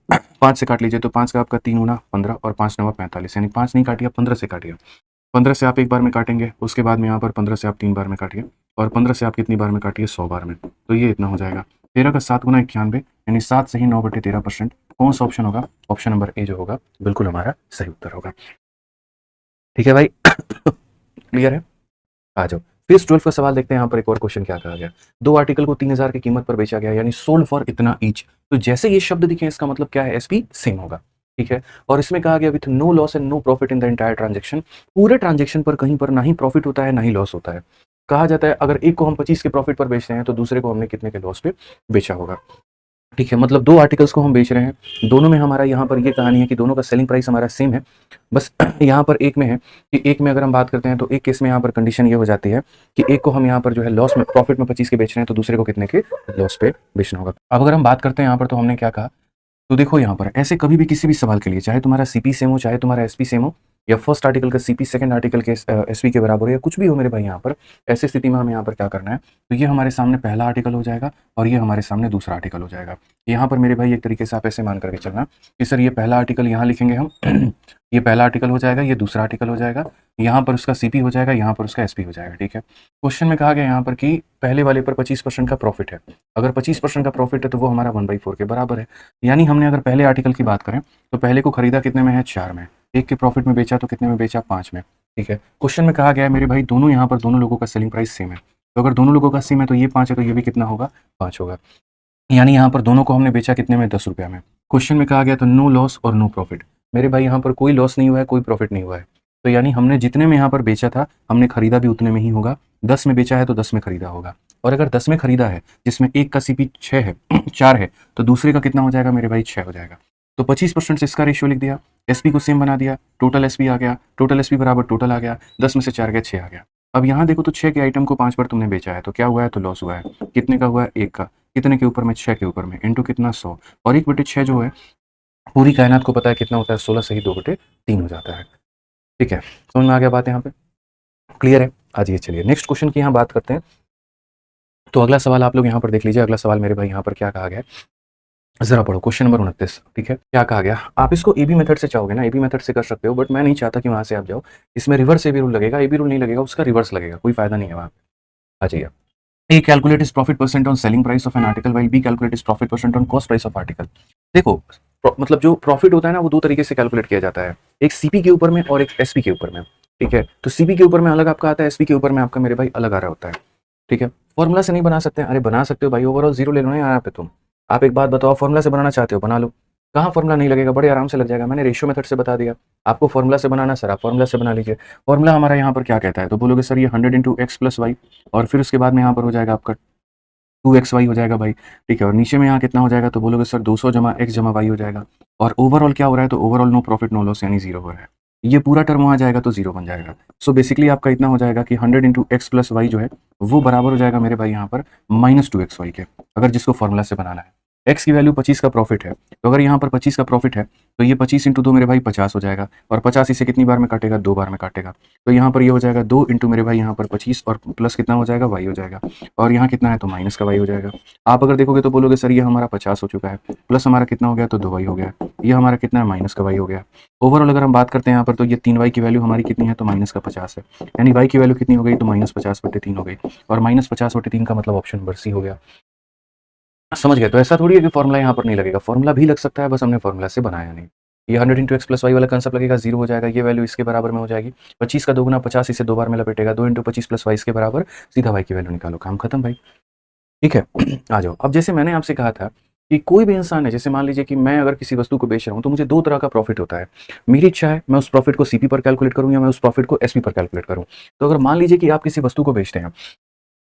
5 से काट लीजिए, तो 5 का आपका 3 गुना 15 और 5 9 45, यानी 5 नहीं काटिए 15 से काटिए। 15 से आप एक बार में काटेंगे, उसके बाद में यहाँ पर 15 से आप 3 बार में काटिए, और 15 से आप कितनी बार में काटिए, 100 बार में। तो ये इतना हो जाएगा 13 का 7 गुना 91, यानी 7 से ही 9/13%। कौन सा ऑप्शन होगा, ऑप्शन नंबर ए जो होगा बिल्कुल हमारा सही उत्तर होगा। ठीक है भाई, क्लियर है। आ जाओ फिर 12 का सवाल देखते हैं। यहाँ पर एक और क्वेश्चन क्या कहा गया, दो आर्टिकल को 3000 की कीमत पर बेचा गया, यानी सोल्ड फॉर इतना ईच। तो जैसे ये शब्द दिखे इसका मतलब क्या है, एसपी सेम होगा। ठीक है, और इसमें कहा गया with no loss and no profit in the entire transaction, पूरे ट्रांजेक्शन पर कहीं पर ना ही प्रॉफिट होता है ना ही लॉस होता है। कहा जाता है अगर एक को हम 25 के प्रॉफिट पर बेचते हैं तो दूसरे को हमने कितने के लॉस पे बेचा होगा। ठीक है, मतलब दो आर्टिकल्स को हम बेच रहे हैं, दोनों में हमारा यहाँ पर ये कहानी है कि दोनों का सेलिंग प्राइस हमारा सेम है, बस यहाँ पर एक में है कि एक में अगर हम बात करते हैं तो एक केस में यहाँ पर कंडीशन ये हो जाती है कि एक को हम यहाँ पर जो है लॉस में, प्रॉफिट में 25 के बेच रहे हैं, तो दूसरे को कितने के लॉस पे बेचना होगा। अब अगर हम बात करते हैं यहाँ पर, तो हमने क्या कहा, तो देखो यहाँ पर ऐसे कभी भी किसी भी सवाल के लिए, चाहे तुम्हारा सीपी सेम हो चाहे तुम्हारा एसपी सेम हो, या फर्स्ट आर्टिकल का सीपी सेकंड आर्टिकल के एसपी के बराबर हो या कुछ भी हो मेरे भाई यहाँ पर, ऐसी स्थिति में हमें यहाँ पर क्या करना है, तो ये हमारे सामने पहला आर्टिकल हो जाएगा और ये हमारे सामने दूसरा आर्टिकल हो जाएगा। यहाँ पर मेरे भाई एक तरीके से आप ऐसे मान करके चलना कि सर ये पहला आर्टिकल यहाँ लिखेंगे हम ये पहला आर्टिकल हो जाएगा, ये दूसरा आर्टिकल हो जाएगा, यहाँ पर उसका सीपी हो जाएगा, यहाँ पर उसका एसपी हो जाएगा। ठीक है, क्वेश्चन में कहा गया यहाँ पर कि पहले वाले पर 25% का प्रॉफिट है। अगर 25% का प्रॉफिट है तो वो हमारा 1/4 के बराबर है। यानी हमने अगर पहले आर्टिकल की बात करें तो पहले को खरीदा कितने में है, 4 में, एक के प्रॉफिट में बेचा तो कितने में बेचा, 5 में। ठीक है, क्वेश्चन में कहा गया है मेरे भाई दोनों यहाँ पर दोनों लोगों का सेलिंग प्राइस सेम है, तो अगर दोनों लोगों का सेम है तो ये 5 है तो ये भी कितना होगा, 5 होगा। यानी यहाँ पर दोनों को हमने बेचा कितने में, 10 रुपये में। क्वेश्चन में कहा गया तो नो लॉस और नो प्रॉफिट। मेरे भाई यहाँ पर कोई लॉस नहीं हुआ है, कोई प्रॉफिट नहीं हुआ है, तो यानी हमने जितने में यहाँ पर बेचा था हमने खरीदा भी उतने में ही होगा। 10 में बेचा है तो 10 में खरीदा होगा, और अगर 10 में खरीदा है जिसमें एक का सीपी 6 है 4 है तो दूसरे का कितना हो जाएगा मेरे भाई, 6 हो जाएगा। तो 25% से इसका रेशियो लिख दिया, एसपी को सेम बना दिया, टोटल एसपी आ गया, टोटल एसपी बराबर टोटल आ गया, 10 में से 4 गया, 6 आ गया। अब यहाँ देखो तो 6 के आइटम को 5 पर तुमने बेचा है तो क्या हुआ है, तो लॉस हुआ है। कितने का हुआ है, 1 का, कितने के ऊपर में, 6 के ऊपर में, इंटू कितना, 100, और 1/6 जो है पूरी कायनात को पता है कितना होता है, 16 सही 2/3 हो जाता है। ठीक है, समझ में आ गया बात, यहाँ पे क्लियर है। आज ये चलिए नेक्स्ट क्वेश्चन की यहाँ बात करते हैं। तो अगला सवाल आप लोग यहाँ पर देख लीजिए। अगला सवाल मेरे भाई यहाँ पर क्या कहा गया है, जरा पढ़ो, क्वेश्चन नंबर 29। ठीक है, क्या कहा गया, आप इसको एबी मेथड से चाहोगे ना, एबी मेथड से कर सकते हो, बट मैं नहीं चाहता कि वहां से आप जाओ। इसमें रिवर्स एबी रूल लगेगा, एबी रूल नहीं लगेगा, उसका रिवर्स लगेगा, कोई फायदा नहीं है वहां पे। आ जाइए, A calculate is profit percent on selling price of an article while B calculate is profit percent on cost price of article. देखो मतलब जो प्रॉफिट होता है ना वो दो तरीके से कैलकुलेट किया जाता है, एक सीपी के ऊपर में और एक एसपी के ऊपर में। ठीक है, तो सीपी के ऊपर में अलग आपका आता है, एसपी के ऊपर में आपका मेरे भाई अलग आ रहा होता है। ठीक है, फॉर्मूला से नहीं बना सकते, अरे बना सकते हो भाई, ओवरऑल 0 ले लो ना यहाँ पे तुम। आप एक बात बताओ, फॉर्मूला से बनाना चाहते हो बना लो, कहाँ फॉर्मूला नहीं लगेगा, बड़े आराम से लग जाएगा। मैंने रेशियो मेथड से बता दिया, आपको फॉर्मूला से बनाना सर आप फॉर्मूला से बना लीजिए। फॉर्मूला हमारा यहाँ पर क्या कहता है, तो बोलोगे सर ये 100 इंटू एक्स प्लस वाई, और फिर उसके बाद में यहाँ पर हो जाएगा आपका 2xy हो जाएगा भाई। ठीक है, और नीचे में यहाँ कितना हो जाएगा, तो बोलोगे सर 200 जमा x जमा वाई हो जाएगा। और ओवरऑल क्या हो रहा है, तो overall no profit no loss यानी 0 हो रहा है। ये पूरा टर्म वहाँ जाएगा तो 0 बन जाएगा। सो बेसिकली आपका इतना हो जाएगा कि 100 इंटू एक्स प्लस वाई जो है वो बराबर हो जाएगा मेरे भाई यहाँ पर -2xy के, अगर जिसको फॉर्मूला से बनाना है। एक्स की वैल्यू 25 का प्रॉफिट है, तो अगर यहाँ पर 25 का प्रॉफिट है तो ये 25 इंटू 2 मेरे भाई 50 हो जाएगा, और 50 इसे कितनी बार में काटेगा, 2 बार में काटेगा। तो यहाँ पर ये हो जाएगा 2 इंटू मेरे भाई यहाँ पर 25 और प्लस कितना हो जाएगा, वाई हो जाएगा, और यहाँ कितना है तो माइनस का वाई हो जाएगा। आप अगर देखोगे तो बोलोगे सर ये हमारा 50 हो चुका है, प्लस हमारा कितना हो गया, तो 2 वाई हो गया, ये हमारा कितना है, माइनस का वाई हो गया। ओवरऑल अगर हम बात करते हैं यहाँ पर तो ये 3 वाई की वैल्यू हमारी कितनी है, तो माइनस का 50 है, यानी वाई की वैल्यू कितनी हो गई, तो -50/3 हो गई, और -50/3 का मतलब ऑप्शन नंबर सी हो गया। समझ गए, तो ऐसा थोड़ी है कि फॉर्मूला यहाँ पर नहीं लगेगा, फॉर्मूला भी लग सकता है, बस हमने फॉर्मूला से बनाया नहीं। ये 100 इंटू एक्स प्लस वाई वाला कंसेप्ट लगेगा, 0 हो जाएगा, ये वैल्यू इसके बराबर में हो जाएगी, 25 का दोगुना 50 इसे 2 बार में लपेटेगा, 2 इंटू 25 प्लस वाई इसके बराबर, सीधा वाई की वैल्यू निकालो, काम खत्म भाई। ठीक है, आ जाओ। अब जैसे मैंने आपसे कहा था कि कोई भी इंसान है, जैसे मान लीजिए कि मैं अगर किसी वस्तु को बेच रहा हूँ तो मुझे 2 तरह का प्रॉफिट होता है। मेरी इच्छा है मैं उस प्रॉफिट को सीपी पर कैलकुलेट करूँ या मैं उस प्रॉफिट को एसपी पर कैलकुलेट करूँ। तो अगर मान लीजिए कि आप किसी वस्तु को बेचते हैं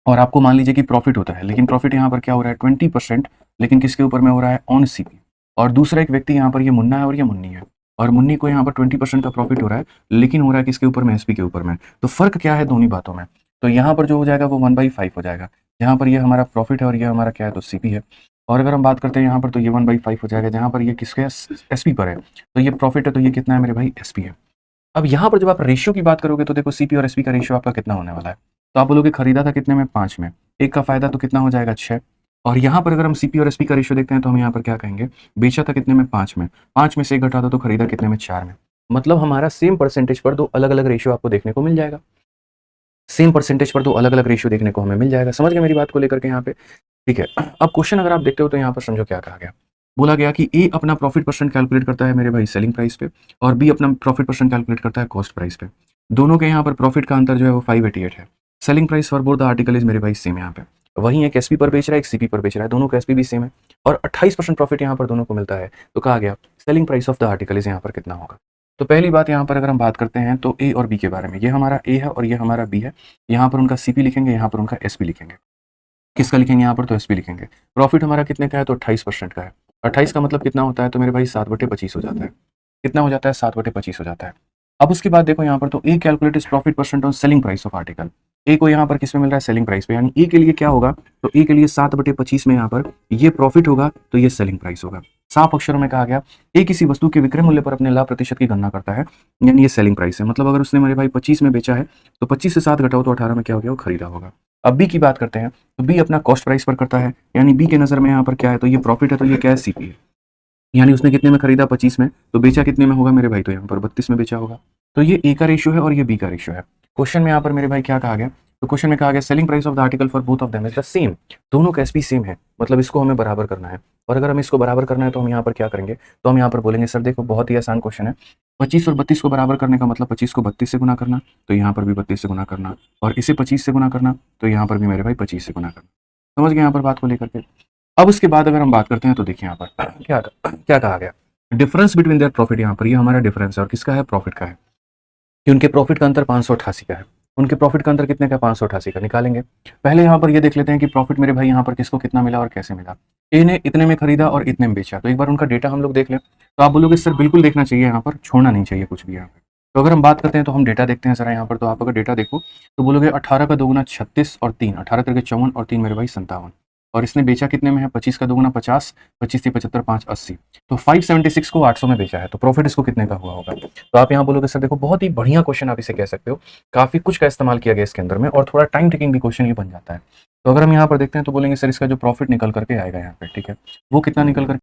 और आपको मान लीजिए कि प्रॉफिट होता है, लेकिन प्रॉफिट यहाँ पर क्या हो रहा है, 20%, लेकिन किसके ऊपर में हो रहा है, ऑन सीपी। और दूसरा एक व्यक्ति यहाँ पर ये मुन्ना है और ये मुन्नी है, और मुन्नी को यहाँ पर 20% का प्रॉफिट हो रहा है, लेकिन हो रहा है किसके ऊपर में, एसपी के ऊपर में। तो फर्क क्या है दोनों बातों में, तो यहाँ पर जो हो जाएगा वो 1/5 हो जाएगा। यहाँ पर ये हमारा प्रॉफिट है और ये हमारा क्या है, तो सीपी है। और अगर हम बात करते हैं यहाँ पर तो ये 1/5 हो जाएगा, जहाँ पर ये किसके एसपी पर है, तो ये प्रॉफिट है तो ये कितना है मेरे भाई, एसपी है। अब यहाँ पर जब आप रेशियो की बात करोगे तो देखो सीपी और एसपी का रेशियो आपका कितना होने वाला है, तो आप बोलोगे खरीदा था कितने में, 5 में, एक का फायदा तो कितना हो जाएगा, 6। और यहाँ पर अगर हम सीपी और एसपी का रेशियो देखते हैं तो हम यहाँ पर क्या कहेंगे, बेचा था कितने में, 5 में, 5 में से 1 घटा दो तो खरीदा कितने में, 4 में। मतलब हमारा सेम परसेंटेज पर 2 अलग अलग रेशियो आपको देखने को मिल जाएगा, सेम परसेंटेज पर 2 अलग अलग रेशियो देखने को हमें मिल जाएगा। समझ गए मेरी बात को लेकर के यहाँ पे। ठीक है, अब क्वेश्चन अगर आप देखते हो तो यहाँ पर समझो क्या कहा गया, बोला गया कि ए अपना प्रॉफिट परसेंट कैलकुलेट करता है मेरे भाई सेलिंग प्राइस पे, और बी अपना प्रॉफिट परसेंट कैलकुलेट करता है कॉस्ट प्राइस पे। दोनों के यहाँ पर प्रॉफिट का अंतर जो है वो 588 है। Selling price for both the article is मेरे भाई सेम यहाँ पे, वहीं एक एसपी पर बेच रहा है, एक सीपी पर बेच रहा है, दोनों का एसपी भी सेम है, और 28% प्रॉफिट यहाँ पर दोनों को मिलता है। तो कहा गया selling price of the article is यहाँ पर कितना होगा। तो पहली बात यहाँ पर अगर हम बात करते हैं तो ए और बी के बारे में, ये हमारा ए है और ये हमारा बी है, यहाँ पर उनका सीपी लिखेंगे, यहाँ पर उनका एसपी लिखेंगे। किसका लिखेंगे यहाँ पर, तो एसपी लिखेंगे। प्रॉफिट हमारा कितने का है, तो 28% का है। 28 का मतलब कितना होता है, तो मेरे भाई 7/25 हो जाता है। कितना हो जाता है, 7/25 हो जाता है। अब उसके बाद देखो यहाँ पर तो A calculate is profit percent on selling price of article. A को यहाँ पर किस में मिल रहा है, सेलिंग प्राइस पे, यानी ए के लिए क्या होगा, तो ए के लिए 7/25 में यहाँ पर ये प्रॉफिट होगा तो ये सेलिंग प्राइस होगा। साफ अक्षरों में कहा गया, ए किसी वस्तु के विक्रय मूल्य पर अपने लाभ प्रतिशत की गणना करता है, यानी ये सेलिंग प्राइस है। मतलब अगर उसने मेरे भाई 25 में बेचा है तो 25 से 7 घटाओ तो 18 में क्या हो गया, वो खरीदा होगा। अब बी की बात करते हैं, तो बी अपना कॉस्ट प्राइस पर करता है, यानी बी के नज़र में यहाँ पर क्या है, तो ये प्रॉफिट है, तो ये क्या है, सीपी है। यानी उसने कितने में खरीदा, 25 में, तो बेचा कितने में होगा मेरे भाई, तो यहाँ पर 32 में बेचा होगा। तो ये ए का रेशियो है और ये बी का रेशियो है। क्वेश्चन में यहाँ पर मेरे भाई क्या कहा गया, तो क्वेश्चन में कहा गया selling price of the article for both of them is the same. दोनों का एसपी सेम है, मतलब इसको हमें बराबर करना है। और अगर हमें इसको बराबर करना है तो हम यहाँ पर क्या करेंगे, तो हम यहाँ पर बोलेंगे सर देखो बहुत ही आसान क्वेश्चन है, 25 और 32 को बराबर करने का मतलब 25 को 32 से गुना करना, तो यहाँ पर भी 32 से गुना करना, और इसे 25 से गुना करना, तो यहाँ पर भी मेरे भाई 25 से गुना करना। समझ गए यहाँ पर बात को लेकर के। अब उसके बाद अगर हम बात करते हैं तो देखिए यहाँ पर क्या क्या कहा गया, डिफरेंस बिटवीन देयर प्रॉफिट, यहाँ पर ये हमारा डिफरेंस है और किसका है, प्रॉफिट का है, कि उनके प्रॉफिट का अंतर 588 का है। उनके प्रॉफिट का अंतर कितने का, 588 का। निकालेंगे पहले यहाँ पर ये देख लेते हैं कि प्रॉफिट मेरे भाई यहाँ पर किसको कितना मिला और कैसे मिला। ए ने इतने में खरीदा और इतने में बेचा, तो एक बार उनका डेटा हम लोग देख लें। तो आप बोलोगे सर बिल्कुल देखना चाहिए, यहाँ पर छोड़ना नहीं चाहिए कुछ भी यहाँ पर। तो अगर हम बात करते हैं तो हम डेटा देखते हैं जरा यहाँ पर। तो आप अगर डेटा देखो तो बोलोगे 18 का दोगुना 36 और 3, 18 करके 54 और 3 मेरे भाई 57। और इसने बेचा कितने में है, 25 का दोगुना 50, 25 थी 75, 5 80, तो 576 को 800 में बेचा है। तो प्रॉफिट इसको कितने का हुआ होगा। तो आप यहाँ बोलोगे सर देखो बहुत ही बढ़िया क्वेश्चन आप इसे कह सकते हो, काफी कुछ का इस्तेमाल किया गया इसके अंदर में, और थोड़ा टाइम टेकिंग भी क्वेश्चन ये बन जाता है। तो अगर हम यहाँ पर देखते हैं तो बोलेंगे सर इसका जो प्रॉफिट निकल करके आएगा यहाँ पे, ठीक है, वो कितना निकल कर